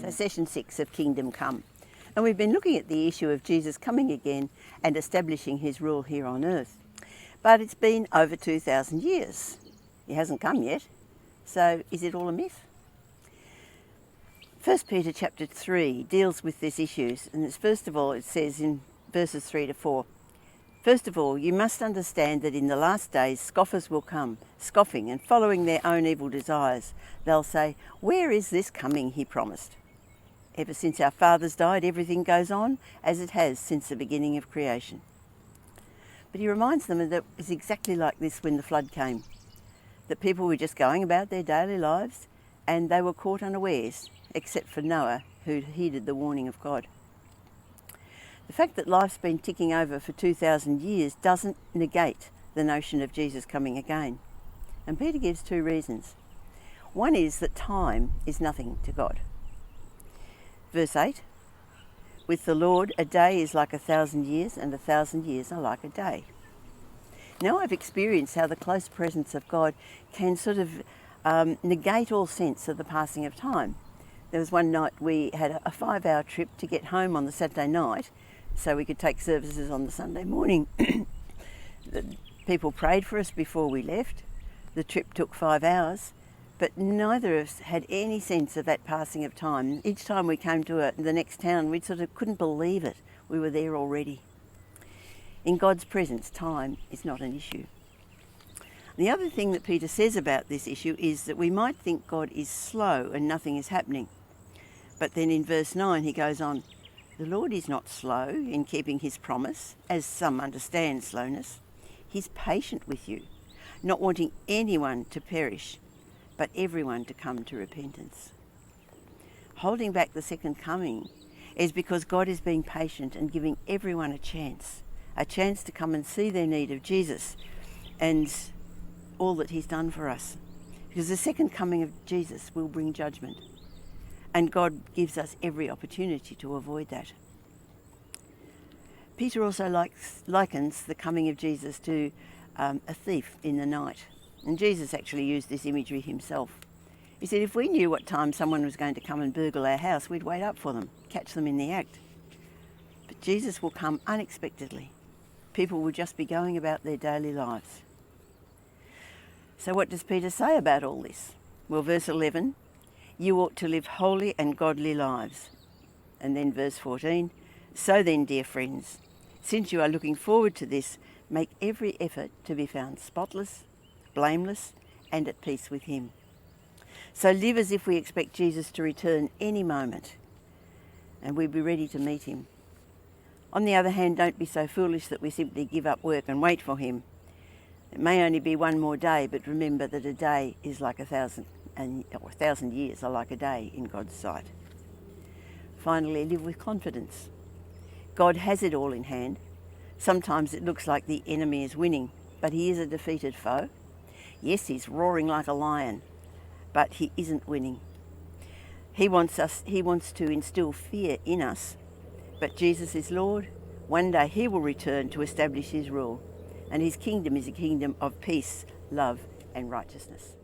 So session 6 of Kingdom Come. And we've been looking at the issue of Jesus coming again and establishing his rule here on earth. But it's been over 2,000 years. He hasn't come yet. So is it all a myth? 1 Peter chapter 3 deals with this issue. And it's, first of all, it says in verses 3 to 4, "First of all, you must understand that in the last days scoffers will come, scoffing and following their own evil desires. They'll say, 'Where is this coming he promised?' Ever since our fathers died, everything goes on as it has since the beginning of creation." But he reminds them that it was exactly like this when the flood came, that people were just going about their daily lives and they were caught unawares, except for Noah, who heeded the warning of God. The fact that life's been ticking over for 2,000 years doesn't negate the notion of Jesus coming again. And Peter gives two reasons. One is that time is nothing to God. Verse 8, "With the Lord, a day is like 1,000 years, and 1,000 years are like a day." Now I've experienced how the close presence of God can sort of negate all sense of the passing of time. There was one night we had a 5-hour trip to get home on the Saturday night so we could take services on the Sunday morning. People prayed for us before we left. The trip took 5 hours, but neither of us had any sense of that passing of time. Each time we came to the next town, we sort of couldn't believe it. We were there already. In God's presence, time is not an issue. The other thing that Peter says about this issue is that we might think God is slow and nothing is happening. But then in verse 9 he goes on, "The Lord is not slow in keeping his promise, as some understand slowness. He's patient with you, not wanting anyone to perish, but everyone to come to repentance." Holding back the second coming is because God is being patient and giving everyone a chance to come and see their need of Jesus and all that he's done for us. Because the second coming of Jesus will bring judgment, and God gives us every opportunity to avoid that. Peter also likens the coming of Jesus to a thief in the night. And Jesus actually used this imagery himself. He said, if we knew what time someone was going to come and burgle our house, we'd wait up for them, catch them in the act. But Jesus will come unexpectedly. People will just be going about their daily lives. So what does Peter say about all this? Well, verse 11, "You ought to live holy and godly lives." And then verse 14, "So then, dear friends, since you are looking forward to this, make every effort to be found spotless, blameless, and at peace with him." So live as if we expect Jesus to return any moment, and we'll be ready to meet him. On the other hand, don't be so foolish that we simply give up work and wait for him. It may only be one more day, but remember that a day is like 1,000, or 1,000 years are like a day in God's sight. Finally, live with confidence. God has it all in hand. Sometimes it looks like the enemy is winning, but he is a defeated foe. Yes, he's roaring like a lion, but he isn't winning. He wants to instill fear in us, but Jesus is Lord. One day he will return to establish his rule, and his kingdom is a kingdom of peace, love, and righteousness.